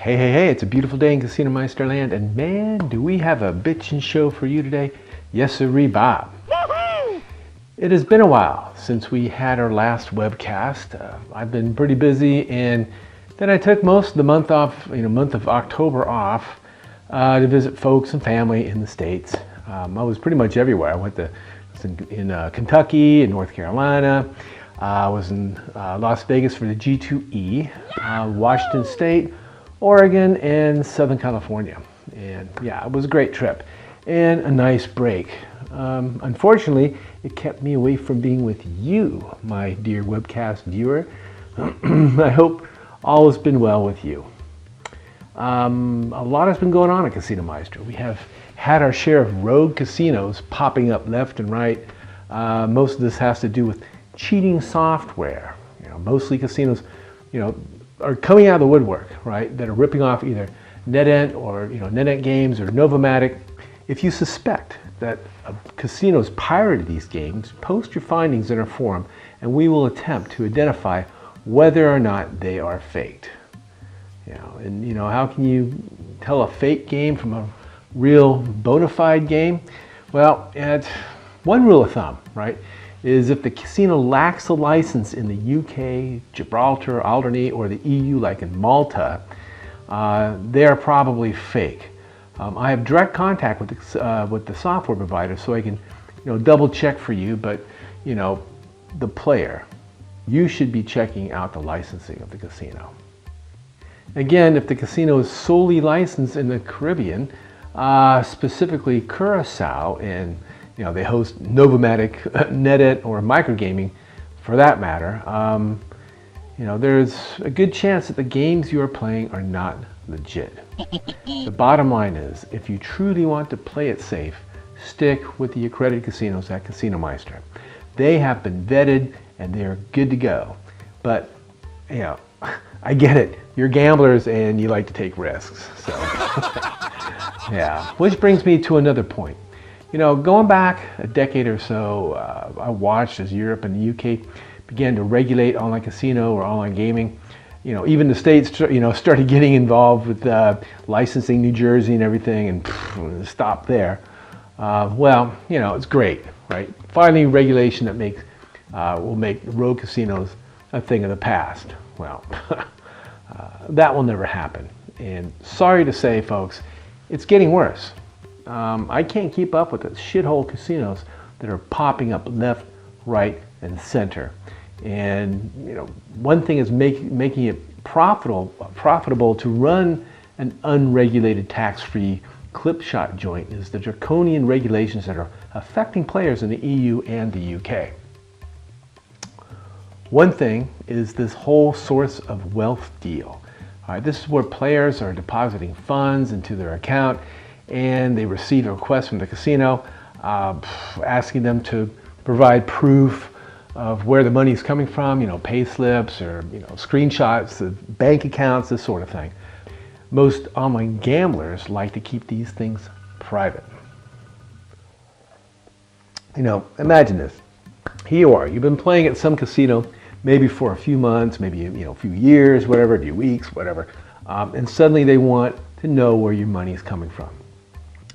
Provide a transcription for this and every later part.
Hey, hey, hey, it's a beautiful day in Casinomeister land, and man, do we have a bitchin' show for you today. Yes, sirree, Bob. It has been a while since we had our last webcast. I've been pretty busy, and then I took most of the month off, month of October off to visit folks and family in the States. I was pretty much everywhere. I was in Kentucky and North Carolina. I was in Las Vegas for the G2E, Washington State, Oregon, and Southern California. And yeah, it was a great trip and a nice break. Unfortunately, it kept me away from being with you, my dear webcast viewer. I hope all has been well with you. A lot has been going on at Casinomeister. We have had our share of rogue casinos popping up left and right. Most of this has to do with cheating software. Mostly casinos, are coming out of the woodwork, right? That are ripping off either NetEnt or NetEnt Games or Novomatic. If you suspect that a casino's pirated these games, post your findings in our forum, and we will attempt to identify whether or not they are faked. How can you tell a fake game from a real bona fide game? Well, one rule of thumb, right, is if the casino lacks a license in the UK, Gibraltar, Alderney, or the EU, like in Malta, they are probably fake. I have direct contact with the software provider, so I can, double check for you. But, the player, you should be checking out the licensing of the casino. Again, if the casino is solely licensed in the Caribbean, specifically Curacao, and they host Novomatic, NetEnt, or microgaming, for that matter, there's a good chance that the games you are playing are not legit. The bottom line is, if you truly want to play it safe, stick with the accredited casinos at Casinomeister. They have been vetted and they are good to go. But, I get it. You're gamblers and you like to take risks. So, yeah. Which brings me to another point. Going back a decade or so, I watched as Europe and the UK began to regulate online casino or online gaming. Even the states, started getting involved with licensing New Jersey and everything, and stop there. It's great, right? Finally, regulation that will make rogue casinos a thing of the past. Well, that will never happen. And sorry to say, folks, it's getting worse. I can't keep up with the shithole casinos that are popping up left, right, and center. And one thing is making it profitable to run an unregulated, tax-free clip shot joint is the draconian regulations that are affecting players in the EU and the UK. One thing is this whole source of wealth deal. All right, this is where players are depositing funds into their account, and they receive a request from the casino asking them to provide proof of where the money is coming from, pay slips or screenshots of bank accounts, this sort of thing. Most online gamblers like to keep these things private. Imagine this. Here you are, you've been playing at some casino maybe for a few months, maybe a few years, whatever, a few weeks, whatever, and suddenly they want to know where your money is coming from.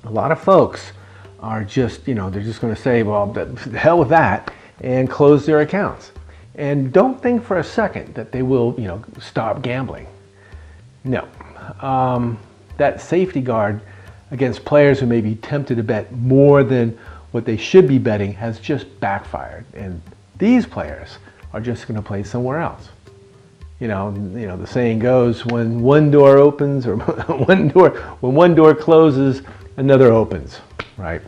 A lot of folks are just, they're just going to say, well, the hell with that, and close their accounts. And don't think for a second that they will, stop gambling. No. That safety guard against players who may be tempted to bet more than what they should be betting has just backfired. And these players are just going to play somewhere else. The saying goes, when one door opens, or when one door closes, another opens, right?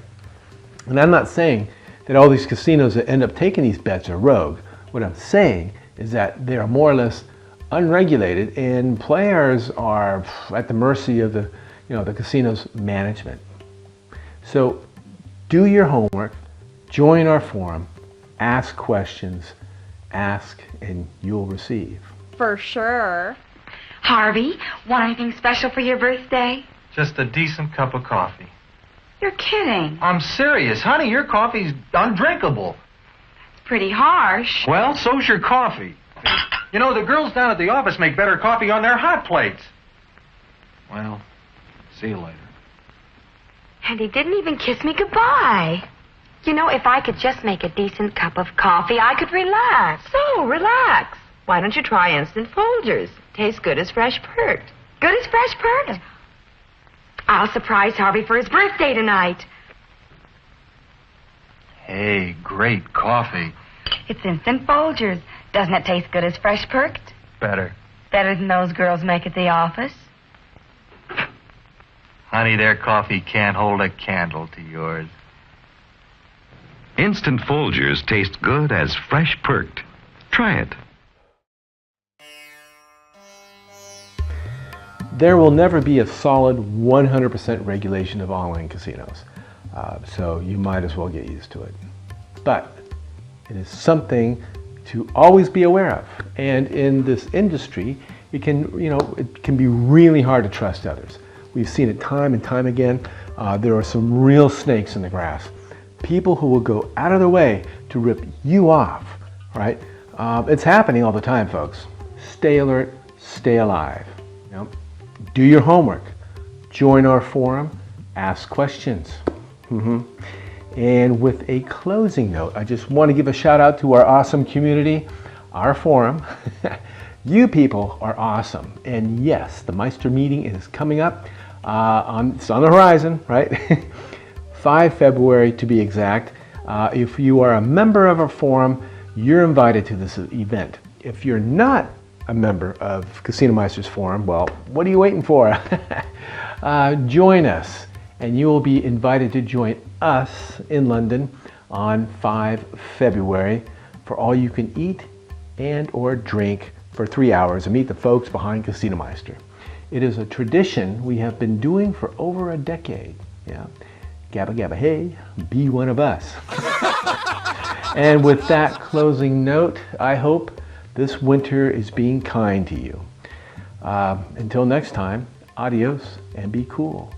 And I'm not saying that all these casinos that end up taking these bets are rogue. What I'm saying is that they are more or less unregulated, and players are at the mercy of the casino's management. So do your homework, join our forum, ask questions, ask and you'll receive. For sure. Harvey, want anything special for your birthday? Just a decent cup of coffee. You're kidding. I'm serious. Honey, your coffee's undrinkable. It's pretty harsh. Well, so's your coffee. The girls down at the office make better coffee on their hot plates. Well, see you later. And he didn't even kiss me goodbye. You know, if I could just make a decent cup of coffee, I could relax. So, relax. Why don't you try Instant Folgers? Tastes good as fresh perked. Good as fresh perked. I'll surprise Harvey for his birthday tonight. Hey, great coffee. It's Instant Folgers. Doesn't it taste good as fresh perked? Better. Better than those girls make at the office. Honey, their coffee can't hold a candle to yours. Instant Folgers taste good as fresh perked. Try it. There will never be a solid 100% regulation of online casinos, so you might as well get used to it. But it is something to always be aware of, and in this industry, it can be really hard to trust others. We've seen it time and time again. There are some real snakes in the grass. People who will go out of their way to rip you off, right? It's happening all the time, folks. Stay alert, stay alive. You know? Do your homework. Join our forum. Ask questions. And with a closing note, I just want to give a shout out to our awesome community, our forum. You people are awesome. And yes, the Meister meeting is coming up. It's on the horizon, right? 5 February to be exact. If you are a member of our forum, you're invited to this event. If you're not a member of Casinomeister's forum, well, what are you waiting for? Join us, and you will be invited to join us in London on 5 February for all you can eat and or drink for 3 hours and meet the folks behind Casinomeister. It is a tradition we have been doing for over a decade. Yeah. Gabba gabba hey, be one of us. And with that closing note, I hope this winter is being kind to you. Until next time, adios and be cool.